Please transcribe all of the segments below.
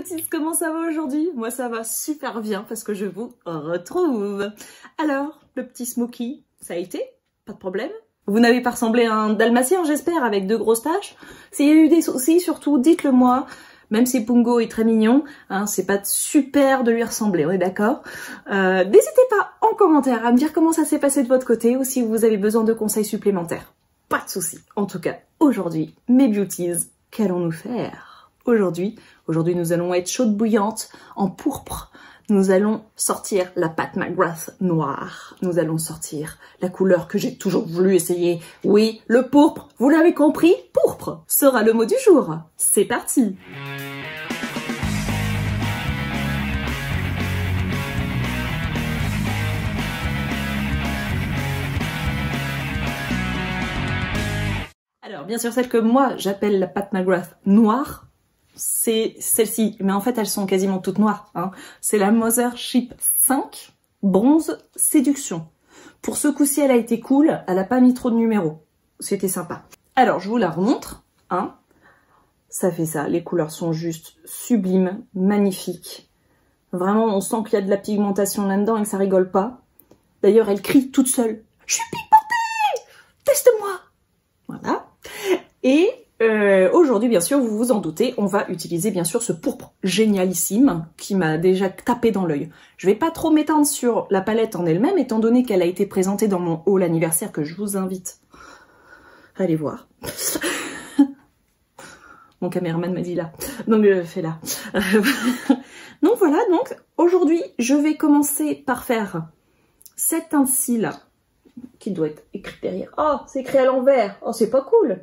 beauties, comment ça va aujourd'hui? Moi ça va super bien parce que je vous retrouve. Alors, le petit Smokey, ça a été? Pas de problème? Vous n'avez pas ressemblé à un dalmatien, j'espère, avec de grosses taches? S'il y a eu des soucis, surtout, dites-le moi. Même si Pungo est très mignon, hein, c'est pas super de lui ressembler, on est d'accord? N'hésitez pas en commentaire à me dire comment ça s'est passé de votre côté ou si vous avez besoin de conseils supplémentaires. Pas de soucis. En tout cas, aujourd'hui, mes beauties, qu'allons-nous faire? Aujourd'hui, nous allons être chaudes bouillantes en pourpre. Nous allons sortir la Pat McGrath noire. Nous allons sortir la couleur que j'ai toujours voulu essayer. Oui, le pourpre, vous l'avez compris, pourpre sera le mot du jour. C'est parti! Alors, bien sûr, celle que moi j'appelle la Pat McGrath noire, c'est celle-ci, mais en fait elles sont quasiment toutes noires, hein. C'est la Mothership 5 Bronze Séduction. Pour ce coup-ci elle a été cool, elle a pas mis trop de numéros, c'était sympa. Alors je vous la remontre, hein. Ça fait ça, les couleurs sont juste sublimes, magnifiques. Vraiment on sent qu'il y a de la pigmentation là-dedans et que ça rigole pas. D'ailleurs elle crie toute seule, je suis pigmentée, teste-moi. Voilà. Et aujourd'hui, bien sûr, vous vous en doutez, on va utiliser bien sûr ce pourpre génialissime qui m'a déjà tapé dans l'œil. Je vais pas trop m'étendre sur la palette en elle-même, étant donné qu'elle a été présentée dans mon haul anniversaire que je vous invite à aller voir. Mon caméraman m'a dit là, donc fais là. Donc voilà, donc aujourd'hui, je vais commencer par faire cette teinte-ci là, qui doit être écrit derrière. Oh, c'est écrit à l'envers. Oh, c'est pas cool.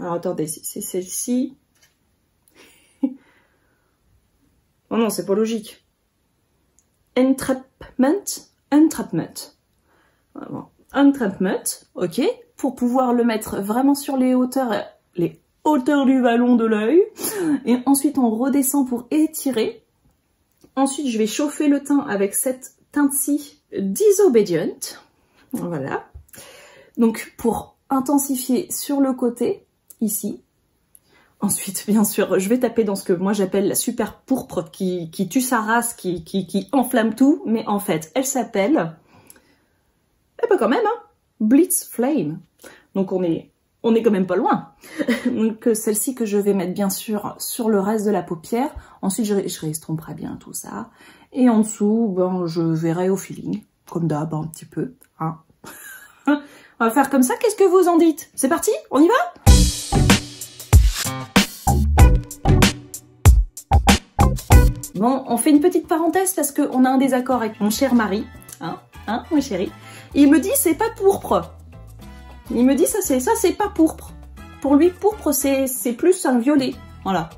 Alors attendez, c'est celle-ci. Oh non, c'est pas logique. Entrapment. Entrapment, ok. Pour pouvoir le mettre vraiment sur les hauteurs du ballon de l'œil. Et ensuite, on redescend pour étirer. Ensuite, je vais chauffer le teint avec cette teinte-ci Disobedient. Voilà. Donc, pour intensifier sur le côté, ici. Ensuite, bien sûr, je vais taper dans ce que moi j'appelle la super pourpre qui tue sa race, qui enflamme tout, mais en fait, elle s'appelle, eh ben quand même, hein, Blitz Flame. Donc on est quand même pas loin. Donc celle-ci que je vais mettre bien sûr sur le reste de la paupière. Ensuite, je restomperai bien tout ça. Et en dessous, ben, je verrai au feeling, comme d'hab, un petit peu, hein. On va faire comme ça, qu'est-ce que vous en dites? C'est parti? On y va? Bon, on fait une petite parenthèse parce qu'on a un désaccord avec mon cher mari, hein, mon chéri. Il me dit c'est pas pourpre. Il me dit ça c'est pas pourpre. Pour lui pourpre c'est plus un violet, voilà.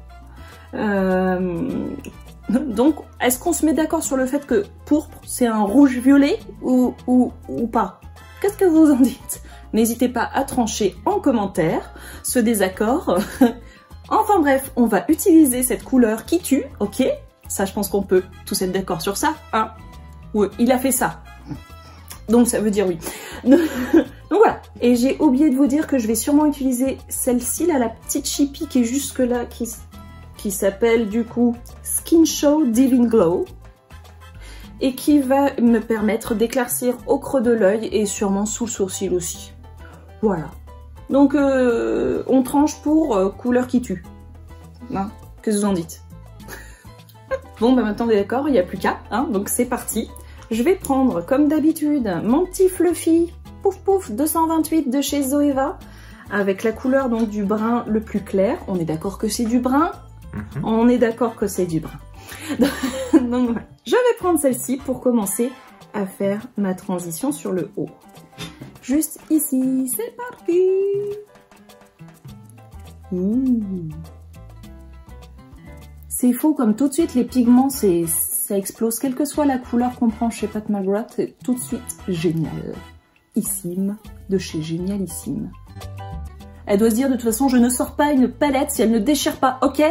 Donc est-ce qu'on se met d'accord sur le fait que pourpre c'est un rouge violet ou pas? Qu'est-ce que vous en dites? N'hésitez pas à trancher en commentaire ce désaccord. Enfin bref, on va utiliser cette couleur qui tue, ok? Ça, je pense qu'on peut tous être d'accord sur ça, hein? Oui, il a fait ça. Donc ça veut dire oui. Donc voilà. Et j'ai oublié de vous dire que je vais sûrement utiliser celle-ci, là, la petite chippie qui est jusque là, qui s'appelle du coup Skin Show Divine Glow. Et qui va me permettre d'éclaircir au creux de l'œil et sûrement sous le sourcil aussi. Voilà. Donc on tranche pour couleur qui tue. Hein, qu'est-ce que vous en dites? Bon, bah maintenant on est d'accord, il n'y a plus qu'à, hein, donc c'est parti. Je vais prendre, comme d'habitude, mon petit Fluffy Pouf Pouf 228 de chez Zoeva, avec la couleur donc du brun le plus clair. On est d'accord que c'est du brun? On est d'accord que c'est du brun. Donc voilà. Je vais prendre celle-ci pour commencer à faire ma transition sur le haut. Juste ici, c'est parti. C'est fou comme tout de suite les pigments, ça explose. Quelle que soit la couleur qu'on prend chez Pat McGrath, c'est tout de suite génial. Issime, de chez Génialissime. Elle doit se dire de toute façon, je ne sors pas une palette si elle ne déchire pas, ok?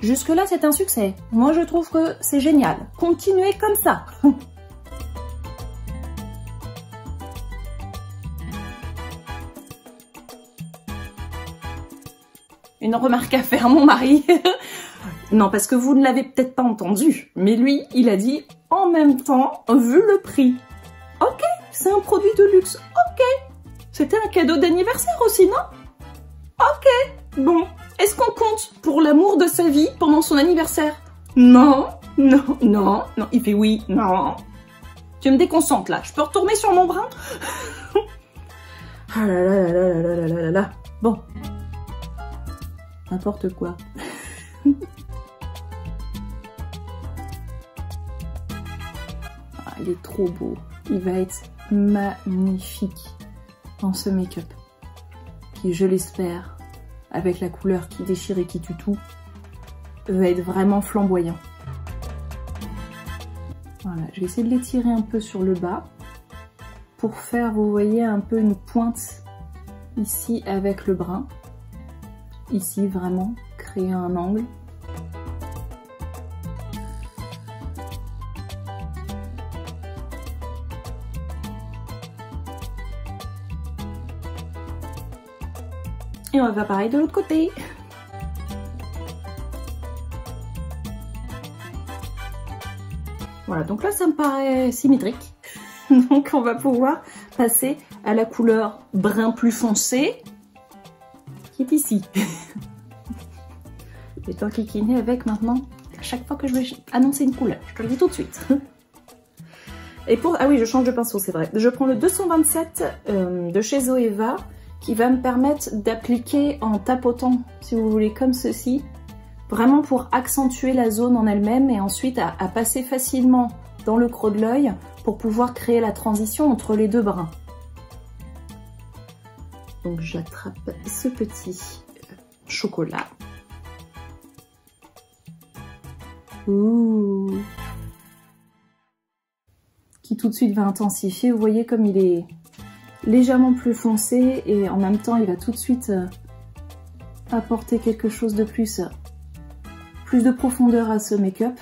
Jusque-là, c'est un succès. Moi, je trouve que c'est génial. Continuez comme ça. une remarque à faire, mon mari. Non, parce que vous ne l'avez peut-être pas entendu, mais lui, il a dit en même temps, vu le prix. Ok, c'est un produit de luxe, ok. C'était un cadeau d'anniversaire aussi, non? Ok, bon. Est-ce qu'on compte pour l'amour de sa vie pendant son anniversaire? Non, non, non, non. Il fait oui, non. Tu me déconcentres là. Je peux retourner sur mon brin? Ah là là là là là là là là là. Bon. N'importe quoi. Ah, il est trop beau. Il va être magnifique dans ce make-up. Qui, je l'espère, avec la couleur qui déchire et qui tue tout, va être vraiment flamboyant. Voilà, je vais essayer de l'étirer un peu sur le bas pour faire, vous voyez, un peu une pointe ici avec le brun. Ici, vraiment, créer un angle. Et on va faire pareil de l'autre côté. Voilà, donc là ça me paraît symétrique. Donc on va pouvoir passer à la couleur brun plus foncé qui est ici. Je vais t'enquiquiner avec maintenant à chaque fois que je vais annoncer une couleur. Je te le dis tout de suite. Et pour... Ah oui, je change de pinceau, c'est vrai. Je prends le 227 de chez Zoeva qui va me permettre d'appliquer en tapotant, si vous voulez, comme ceci. Vraiment pour accentuer la zone en elle-même et ensuite à passer facilement dans le creux de l'œil pour pouvoir créer la transition entre les deux brins. Donc j'attrape ce petit chocolat. Ouh. Qui tout de suite va intensifier. Vous voyez comme il est légèrement plus foncé et en même temps il va tout de suite apporter quelque chose de plus de profondeur à ce make-up.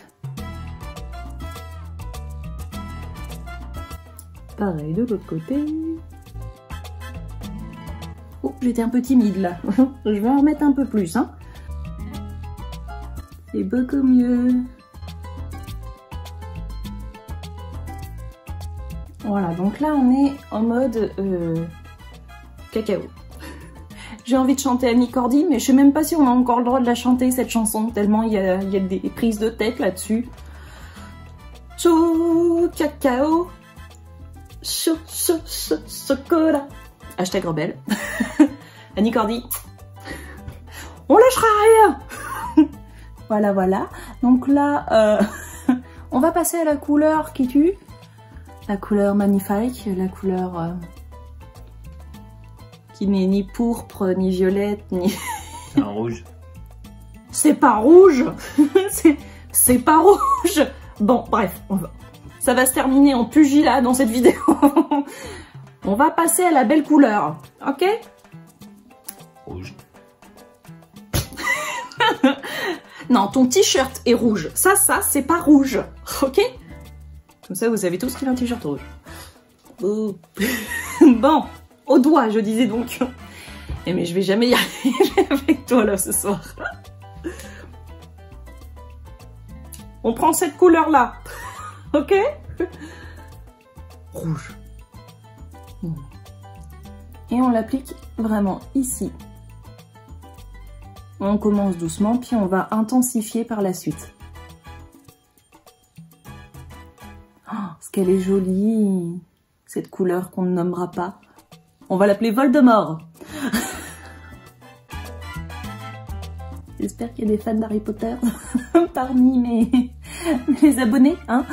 Pareil de l'autre côté. Oh, j'étais un peu timide là. Je vais en remettre un peu plus, hein. C'est beaucoup mieux. Voilà, donc là on est en mode cacao. J'ai envie de chanter Annie Cordy, mais je sais même pas si on a encore le droit de la chanter cette chanson, tellement il y a des prises de tête là-dessus. Chou, cacao, chou, chou, chou, chocolat. Hashtag rebelle. Annie Cordy. On lâchera rien. Voilà, voilà. Donc là, on va passer à la couleur qui tue. La couleur magnifique, la couleur... qui n'est ni pourpre, ni violette, ni... C'est un rouge. C'est pas rouge. C'est pas rouge. Bon, bref, ça va se terminer en pugilat dans cette vidéo. On va passer à la belle couleur, ok? Rouge. Non, ton t-shirt est rouge. Ça, c'est pas rouge, ok? Comme ça, vous savez tous qu'il a un t-shirt rouge. Oh. Bon. Au doigt, je disais donc. Eh mais je vais jamais y arriver avec toi là ce soir. On prend cette couleur là, ok? Rouge. Et on l'applique vraiment ici. On commence doucement, puis on va intensifier par la suite. Oh, ce qu'elle est jolie, cette couleur qu'on ne nommera pas. On va l'appeler Voldemort. J'espère qu'il y a des fans d'Harry Potter parmi mes abonnés, hein.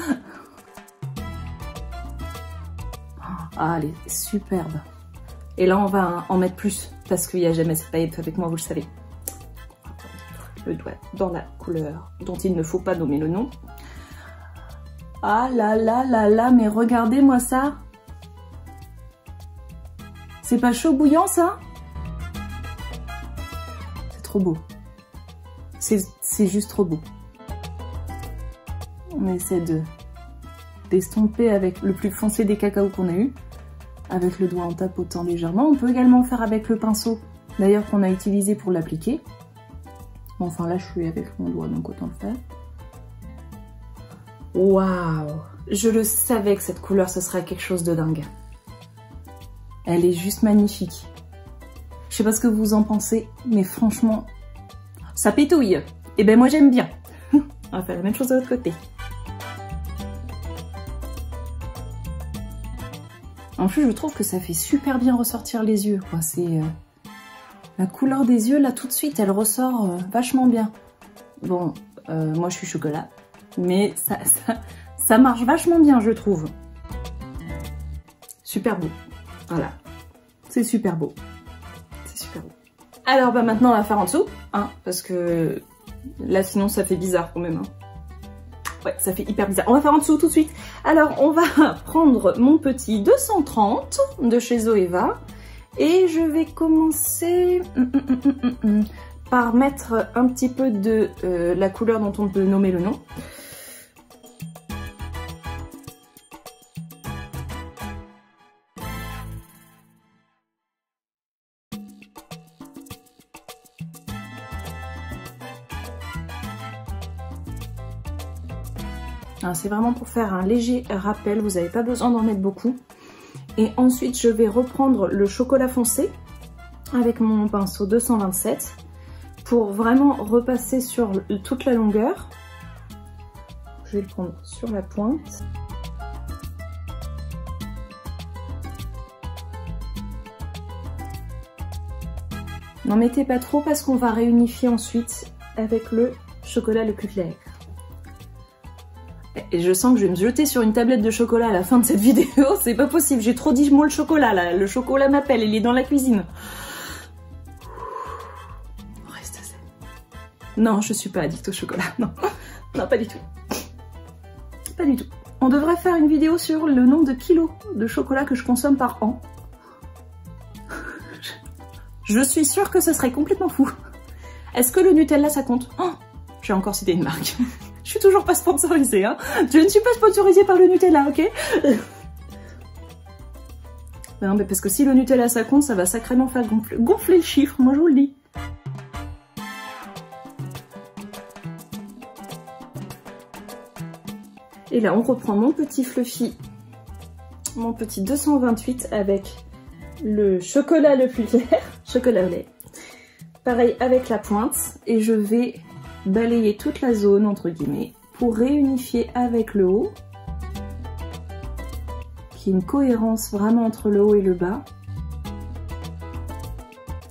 Ah, elle est superbe. Et là, on va en mettre plus, parce qu'il n'y a jamais cette paillette avec moi, vous le savez. Le doigt dans la couleur dont il ne faut pas nommer le nom. Ah là là là là, mais regardez-moi ça. C'est pas chaud bouillant ça? C'est trop beau. C'est juste trop beau. On essaie d'estomper avec le plus foncé des cacao qu'on a eu. Avec le doigt en tapotant légèrement. On peut également faire avec le pinceau, d'ailleurs qu'on a utilisé pour l'appliquer. Bon, enfin là je suis avec mon doigt donc autant le faire. Waouh! Je le savais que cette couleur ce serait quelque chose de dingue. Elle est juste magnifique. Je sais pas ce que vous en pensez, mais franchement, ça pétouille. Et ben moi j'aime bien. On va faire la même chose de l'autre côté. En plus je trouve que ça fait super bien ressortir les yeux, quoi. C'est la couleur des yeux là tout de suite, elle ressort vachement bien. Bon, moi je suis chocolat, mais ça marche vachement bien je trouve. Super beau. Voilà, c'est super beau. C'est super beau. Alors bah maintenant on va faire en dessous, hein, parce que là sinon ça fait bizarre quand même. Hein. Ouais, ça fait hyper bizarre. On va faire en dessous tout de suite. Alors on va prendre mon petit 230 de chez Zoeva et je vais commencer par mettre un petit peu de la couleur dont on peut nommer le nom. C'est vraiment pour faire un léger rappel, vous n'avez pas besoin d'en mettre beaucoup. Et ensuite je vais reprendre le chocolat foncé avec mon pinceau 227 pour vraiment repasser sur toute la longueur. Je vais le prendre sur la pointe. N'en mettez pas trop parce qu'on va réunifier ensuite avec le chocolat le plus clair. Et je sens que je vais me jeter sur une tablette de chocolat à la fin de cette vidéo, c'est pas possible, j'ai trop dit le chocolat là, le chocolat m'appelle, il est dans la cuisine. On reste zen. Non, je suis pas addict au chocolat, non, non pas du tout. Pas du tout. On devrait faire une vidéo sur le nombre de kilos de chocolat que je consomme par an. Je suis sûre que ce serait complètement fou. Est-ce que le Nutella ça compte? Oh, j'ai encore cité une marque. Je suis toujours pas sponsorisée, hein. Je ne suis pas sponsorisée par le Nutella, ok? Non, mais parce que si le Nutella ça compte, ça va sacrément faire gonfler le chiffre, moi je vous le dis. Et là, on reprend mon petit fluffy, mon petit 228 avec le chocolat le plus clair, chocolat au lait. Pareil avec la pointe, et je vais balayer toute la zone entre guillemets pour réunifier avec le haut, qu'il y ait une cohérence vraiment entre le haut et le bas.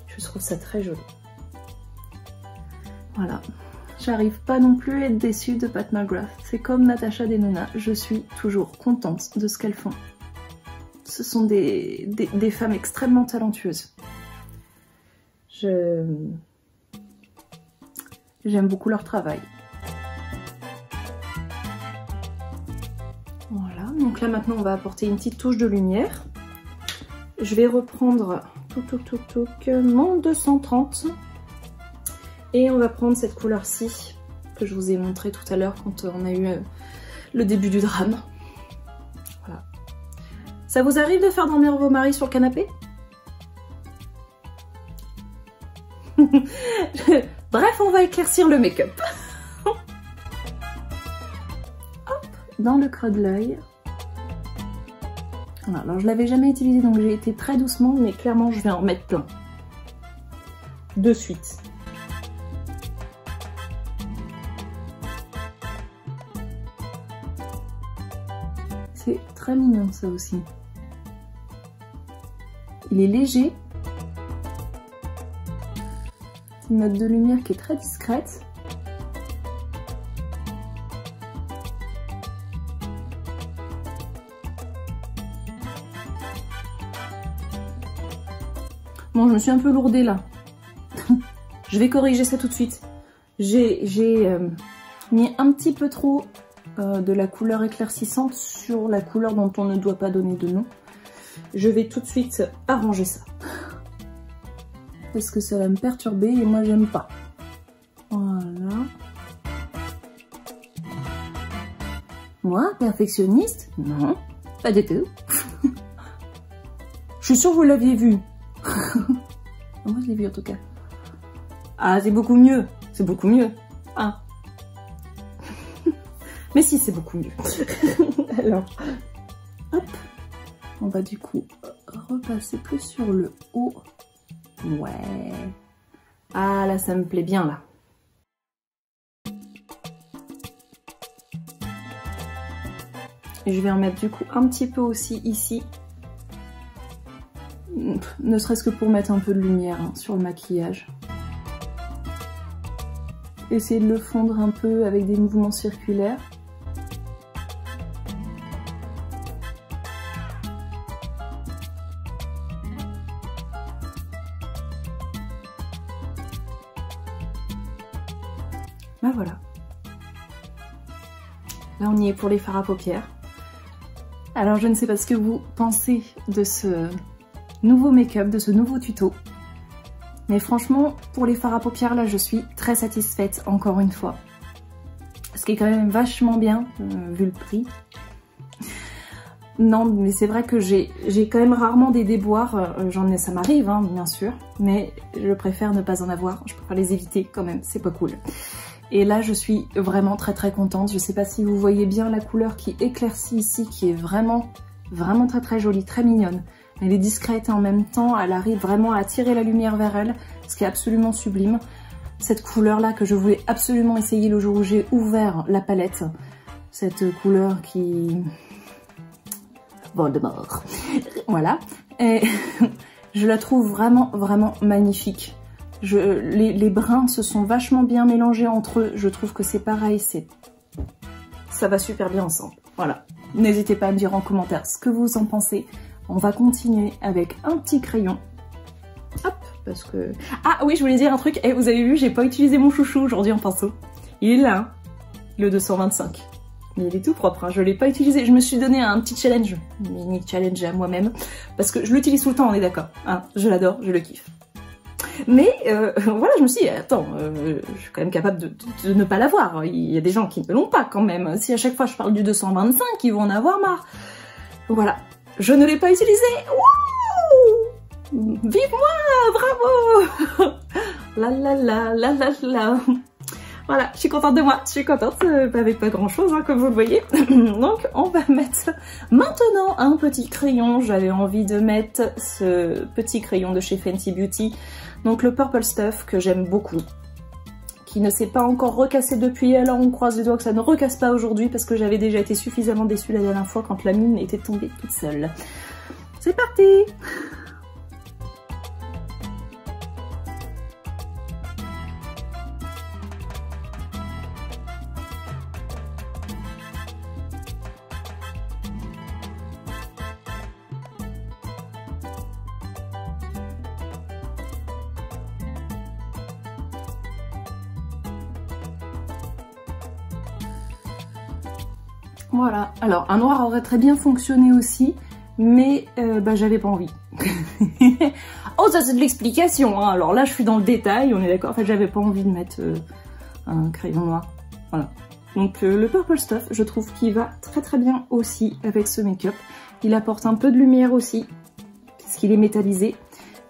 Je trouve ça très joli. Voilà, j'arrive pas non plus à être déçue de Pat McGrath. C'est comme Natasha Denona, je suis toujours contente de ce qu'elles font. Ce sont des femmes extrêmement talentueuses. J'aime beaucoup leur travail. Voilà, donc là maintenant on va apporter une petite touche de lumière. Je vais reprendre mon 230 et on va prendre cette couleur-ci que je vous ai montré tout à l'heure quand on a eu le début du drame. Voilà. Ça vous arrive de faire dormir vos maris sur le canapé? Bref, on va éclaircir le make-up. Hop, dans le creux de l'œil. Voilà, alors je l'avais jamais utilisé donc j'ai été très doucement, mais clairement je vais en mettre plein. De suite. C'est très mignon ça aussi. Il est léger. Une note de lumière qui est très discrète. Bon, je me suis un peu lourdée là. Je vais corriger ça tout de suite. J'ai mis un petit peu trop de la couleur éclaircissante sur la couleur dont on ne doit pas donner de nom. Je vais tout de suite arranger ça. Parce que ça va me perturber et moi j'aime pas. Voilà. Moi, perfectionniste? Non, pas du tout. Je suis sûre que vous l'aviez vu. Moi je l'ai vu en tout cas. Ah, c'est beaucoup mieux. C'est beaucoup mieux. Hein. Mais si, c'est beaucoup mieux. Alors, hop. On va du coup repasser plus sur le haut. Ouais. Ah là, ça me plaît bien là. Et je vais en mettre du coup un petit peu aussi ici. Ne serait-ce que pour mettre un peu de lumière hein, sur le maquillage. Essayer de le fondre un peu avec des mouvements circulaires. Ben voilà. Là on y est pour les fards à paupières. Alors je ne sais pas ce que vous pensez de ce nouveau make-up, de ce nouveau tuto. Mais franchement, pour les fards à paupières, là je suis très satisfaite encore une fois. Ce qui est quand même vachement bien, vu le prix. Non, mais c'est vrai que j'ai quand même rarement des déboires, ça m'arrive hein, bien sûr, mais je préfère ne pas en avoir, je préfère les éviter quand même, c'est pas cool. Et là je suis vraiment très contente, je sais pas si vous voyez bien la couleur qui éclaircit ici, qui est vraiment très jolie, très mignonne. Elle est discrète et en même temps elle arrive vraiment à attirer la lumière vers elle, ce qui est absolument sublime. Cette couleur là que je voulais absolument essayer le jour où j'ai ouvert la palette, cette couleur qui... Voldemort. Voilà, et je la trouve vraiment magnifique. Les brins se sont vachement bien mélangés entre eux, je trouve que c'est pareil, ça va super bien ensemble. Voilà, n'hésitez pas à me dire en commentaire ce que vous en pensez. On va continuer avec un petit crayon. Hop, parce que... Ah oui, je voulais dire un truc, et vous avez vu, j'ai pas utilisé mon chouchou aujourd'hui en pinceau. Il est là, hein, le 225. Mais il est tout propre, hein. Je l'ai pas utilisé. Je me suis donné un petit challenge, mini challenge à moi-même, parce que je l'utilise tout le temps, on est d'accord. Hein, je l'adore, je le kiffe. Mais voilà, je me suis dit, attends, je suis quand même capable de ne pas l'avoir. Il y a des gens qui ne l'ont pas quand même. Si à chaque fois je parle du 225, ils vont en avoir marre. Voilà, je ne l'ai pas utilisé. Wouh! Vive moi! Bravo! La la la la la la. Voilà, je suis contente de moi, je suis contente, avec pas grand chose, hein, comme vous le voyez. Donc on va mettre maintenant un petit crayon. J'avais envie de mettre ce petit crayon de chez Fenty Beauty, donc le Purple Stuff que j'aime beaucoup, qui ne s'est pas encore recassé depuis, alors on croise les doigts que ça ne recasse pas aujourd'hui parce que j'avais déjà été suffisamment déçue la dernière fois quand la mine était tombée toute seule. C'est parti! Voilà, alors un noir aurait très bien fonctionné aussi, mais j'avais pas envie. Oh, ça c'est de l'explication, hein. Alors là je suis dans le détail, on est d'accord, en fait j'avais pas envie de mettre un crayon noir. Voilà. Donc le Purple Stuff, je trouve qu'il va très bien aussi avec ce make-up. Il apporte un peu de lumière aussi, puisqu'il est métallisé,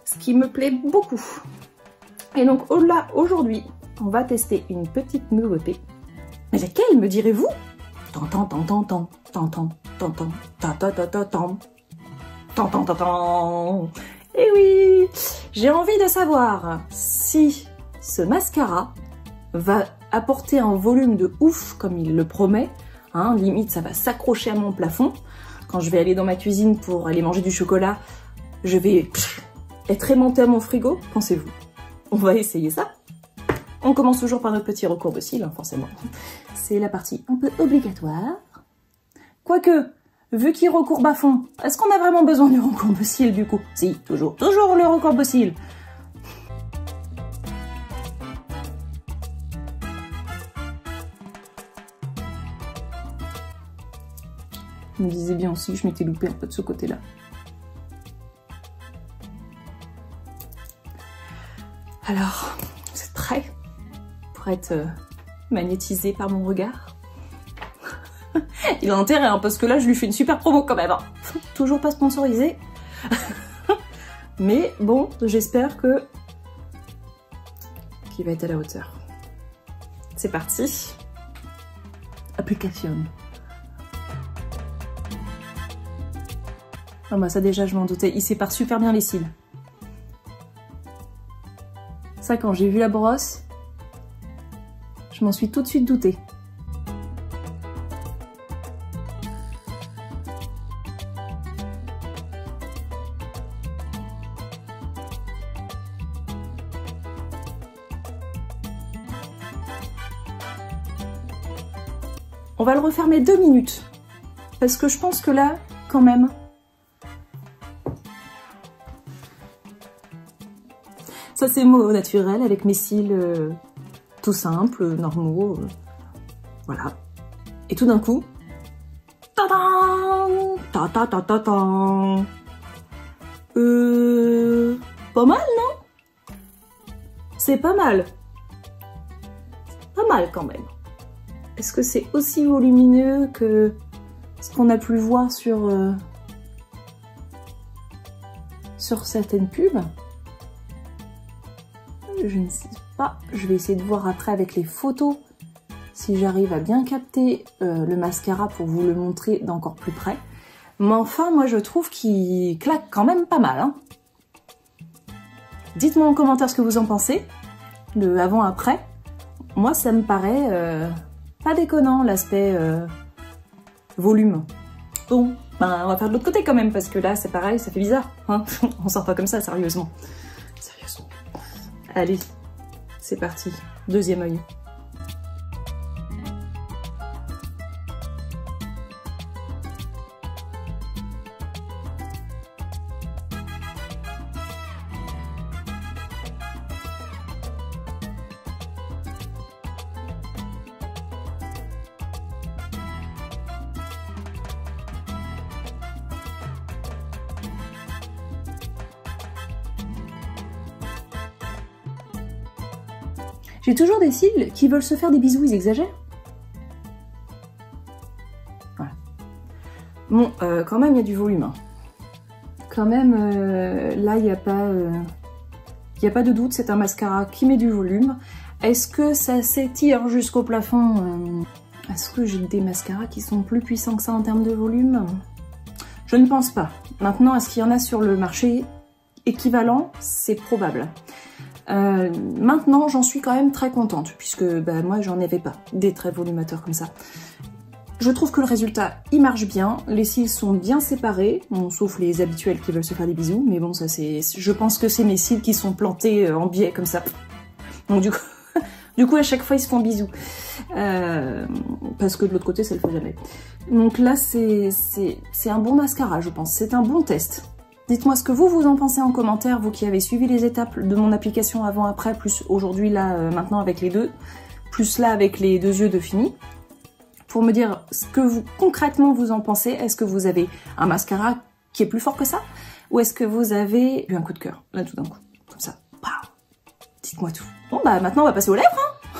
ce qui me plaît beaucoup. Et donc là, aujourd'hui, on va tester une petite nouveauté. Mais laquelle, me direz-vous? Et oui, j'ai envie de savoir si ce mascara va apporter un volume de ouf comme il le promet, hein, limite ça va s'accrocher à mon plafond. Quand je vais aller dans ma cuisine pour aller manger du chocolat, je vais être aimantée à mon frigo, pensez-vous. On va essayer ça. On commence toujours par notre petit recourbe-cils, hein, forcément. C'est la partie un peu obligatoire. Quoique, vu qu'il recourbe à fond, est-ce qu'on a vraiment besoin du recourbe-cils du coup? Si, toujours le recourbe-cils. Je me disais bien aussi, je m'étais loupée un peu de ce côté-là. Alors, vous êtes prêts pour être magnétisé par mon regard? Il a intérêt, hein, parce que là, je lui fais une super promo quand même. Hein. Toujours pas sponsorisé. Mais bon, j'espère qu'il va être à la hauteur. c'est parti. Application. Ah bah ça déjà je m'en doutais, il sépare super bien les cils. Ça quand j'ai vu la brosse, je m'en suis tout de suite doutée. On va le refermer 2 minutes, parce que je pense que là, quand même, ça c'est moi au naturel, avec mes cils tout simples, normaux, voilà. Et tout d'un coup, tadam, ta-ta-ta-ta-ta, pas mal, non? C'est pas mal. Pas mal quand même. Est-ce que c'est aussi volumineux que ce qu'on a pu voir sur certaines pubs? Je ne sais pas. Je vais essayer de voir après avec les photos si j'arrive à bien capter le mascara pour vous le montrer d'encore plus près. Mais enfin, moi je trouve qu'il claque quand même pas mal. Hein. Dites-moi en commentaire ce que vous en pensez, le avant-après. Moi ça me paraît... pas déconnant l'aspect volume. Bon, ben on va faire de l'autre côté quand même, parce que là c'est pareil, ça fait bizarre. Hein. On sort pas comme ça, sérieusement. Sérieusement. Allez, c'est parti. Deuxième œil. J'ai toujours des cils qui veulent se faire des bisous, ils exagèrent. Voilà. Bon, quand même, il y a du volume. Hein. Quand même, là, il n'y a pas de doute, c'est un mascara qui met du volume. Est-ce que ça s'étire jusqu'au plafond? Est-ce que j'ai des mascaras qui sont plus puissants que ça en termes de volume? Je ne pense pas. Maintenant, est-ce qu'il y en a sur le marché équivalent? C'est probable. Maintenant, j'en suis quand même très contente, puisque bah, moi, j'en avais pas des traits volumateurs comme ça. Je trouve que le résultat, il marche bien, les cils sont bien séparés, bon, sauf les habituels qui veulent se faire des bisous, mais bon, ça c'est... Je pense que c'est mes cils qui sont plantés en biais, comme ça. Donc du coup, à chaque fois, ils se font bisous. Parce que de l'autre côté, ça le fait jamais. Donc là, c'est un bon mascara, je pense. C'est un bon test. Dites-moi ce que vous en pensez en commentaire, vous qui avez suivi les étapes de mon application avant-après, plus aujourd'hui, là, maintenant avec les deux, plus là avec les 2 yeux de fini, pour me dire ce que vous, concrètement, vous en pensez. Est-ce que vous avez un mascara qui est plus fort que ça? Ou est-ce que vous avez eu un coup de cœur, là, tout d'un coup, comme ça? Dites-moi tout. Bon, bah, maintenant, on va passer aux lèvres,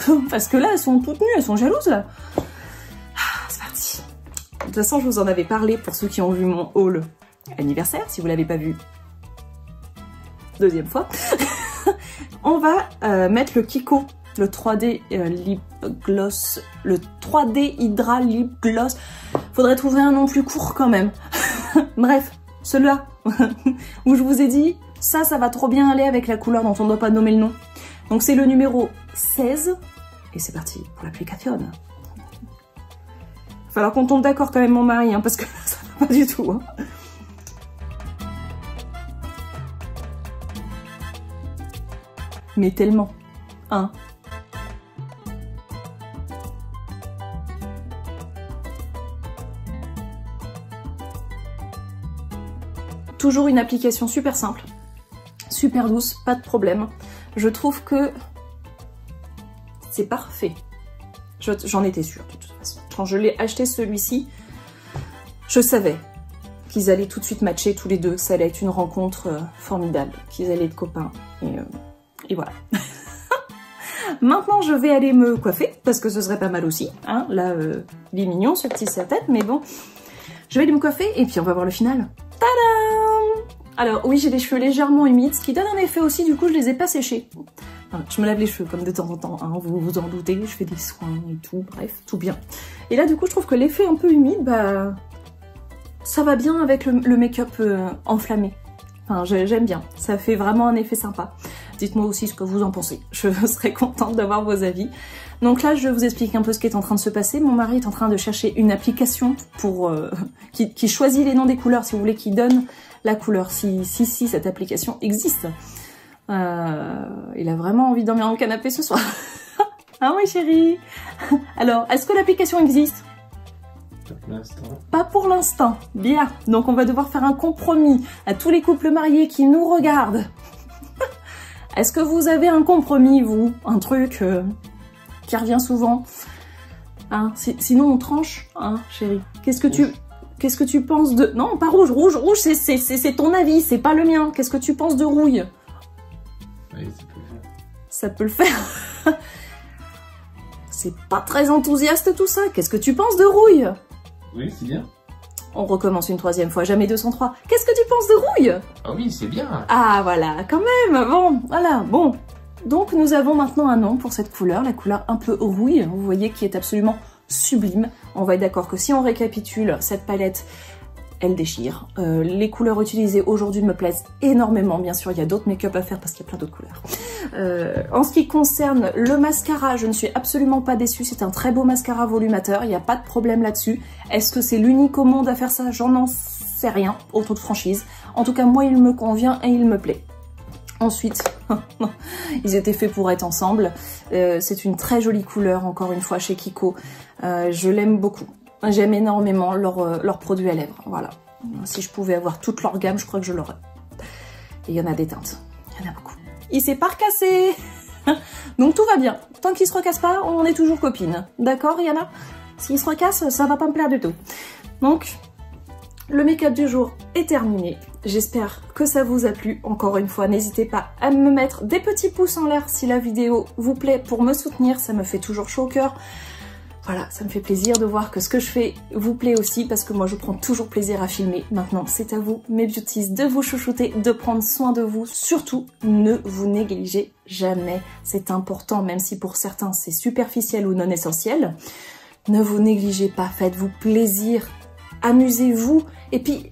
hein, parce que là, elles sont toutes nues, elles sont jalouses, là. C'est parti. De toute façon, je vous en avais parlé pour ceux qui ont vu mon haul anniversaire, si vous l'avez pas vu, deuxième fois. On va mettre le Kiko, le 3D Lip Gloss, le 3D Hydra Lip Gloss. Faudrait trouver un nom plus court quand même. Bref, celui-là, où je vous ai dit, ça va trop bien aller avec la couleur dont on ne doit pas nommer le nom. Donc c'est le numéro 16, et c'est parti pour l'application. Il va falloir qu'on tombe d'accord quand même, mon mari, hein, parce que ça va pas du tout. Hein. Mais tellement, hein. Toujours une application super simple, super douce, pas de problème. Je trouve que c'est parfait. J'en étais sûre de toute façon. Quand je l'ai acheté celui-ci, je savais qu'ils allaient tout de suite matcher tous les deux, que ça allait être une rencontre formidable, qu'ils allaient être copains. Et voilà. Maintenant, je vais aller me coiffer, parce que ce serait pas mal aussi. Hein. Là, il est mignon, ce petit sa tête, mais bon. Je vais aller me coiffer, et puis on va voir le final. Tadam! Alors, oui, j'ai les cheveux légèrement humides, ce qui donne un effet aussi, du coup, je les ai pas séchés. Voilà, je me lave les cheveux comme de temps en temps, hein, vous vous en doutez, je fais des soins et tout, bref, tout bien. Et là du coup je trouve que l'effet un peu humide, bah ça va bien avec le make-up enflammé. Enfin j'aime bien, ça fait vraiment un effet sympa. Dites-moi aussi ce que vous en pensez, je serais contente d'avoir vos avis. Donc là je vous explique un peu ce qui est en train de se passer. Mon mari est en train de chercher une application pour qui choisit les noms des couleurs, si vous voulez, qui donne la couleur, si cette application existe. Il a vraiment envie de dormir dans le canapé ce soir. Ah oui chérie. Alors, est-ce que l'application existe? Pas pour l'instant. Pas pour l'instant. Bien. Donc on va devoir faire un compromis à tous les couples mariés qui nous regardent. Est-ce que vous avez un compromis, vous? Un truc qui revient souvent, hein? Sinon on tranche, hein, chérie. Qu'est-ce que tu penses de... Non, pas rouge. Rouge, c'est ton avis, c'est pas le mien. Qu'est-ce que tu penses de rouille? Oui, ça peut le faire. Ça peut le faire. C'est pas très enthousiaste tout ça. Qu'est-ce que tu penses de rouille? Oui, c'est bien. On recommence une troisième fois, jamais 203. Qu'est-ce que tu penses de rouille? Ah oui, c'est bien. Ah voilà, quand même. Bon, voilà, bon. Donc nous avons maintenant un nom pour cette couleur, la couleur un peu rouille, vous voyez, qui est absolument sublime. On va être d'accord que si on récapitule, cette palette, elle déchire. Les couleurs utilisées aujourd'hui me plaisent énormément. Bien sûr, il y a d'autres make-up à faire parce qu'il y a plein d'autres couleurs. En ce qui concerne le mascara, je ne suis absolument pas déçue. C'est un très beau mascara volumateur, il n'y a pas de problème là-dessus. Est-ce que c'est l'unique au monde à faire ça? J'en sais rien, au toute franchise. En tout cas, moi, il me convient et il me plaît. Ensuite, ils étaient faits pour être ensemble. C'est une très jolie couleur, encore une fois, chez Kiko. Je l'aime beaucoup. J'aime énormément leurs produits à lèvres. Voilà. Si je pouvais avoir toute leur gamme, je crois que je l'aurais. Et il y en a des teintes. Il y en a beaucoup. Il s'est pas recassé. Donc tout va bien. Tant qu'il se recasse pas, on est toujours copines. D'accord, Yana? S'il se recasse, ça va pas me plaire du tout. Donc, le make-up du jour est terminé. J'espère que ça vous a plu. Encore une fois, n'hésitez pas à me mettre des petits pouces en l'air si la vidéo vous plaît pour me soutenir. Ça me fait toujours chaud au cœur. Voilà, ça me fait plaisir de voir que ce que je fais vous plaît aussi parce que moi je prends toujours plaisir à filmer. Maintenant, c'est à vous, mes beauties, de vous chouchouter, de prendre soin de vous. Surtout, ne vous négligez jamais. C'est important, même si pour certains c'est superficiel ou non essentiel. Ne vous négligez pas, faites-vous plaisir. Amusez-vous, et puis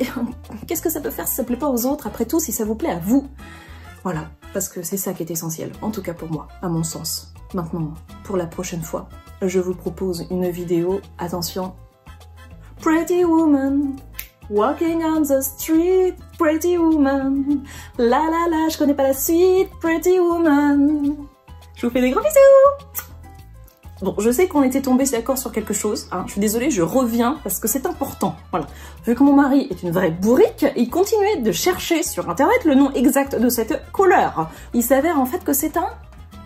qu'est-ce que ça peut faire si ça plaît pas aux autres, après tout, si ça vous plaît à vous? Voilà, parce que c'est ça qui est essentiel, en tout cas pour moi, à mon sens. Maintenant, pour la prochaine fois, je vous propose une vidéo, attention, Pretty woman, walking on the street, pretty woman, la la la, je connais pas la suite, pretty woman. Je vous fais des gros bisous! Bon, je sais qu'on était tombé d'accord sur quelque chose, hein. Je suis désolée, je reviens parce que c'est important, voilà. Vu que mon mari est une vraie bourrique, il continuait de chercher sur internet le nom exact de cette couleur. Il s'avère en fait que c'est un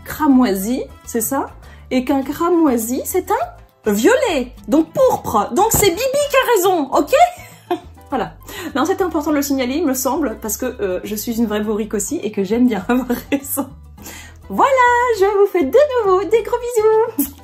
cramoisi, c'est ça? Et qu'un cramoisi, c'est un violet, donc pourpre. Donc c'est Bibi qui a raison, ok? Voilà. Non, c'était important de le signaler, il me semble, parce que je suis une vraie bourrique aussi et que j'aime bien avoir raison. Voilà, je vous fais de nouveau des gros bisous.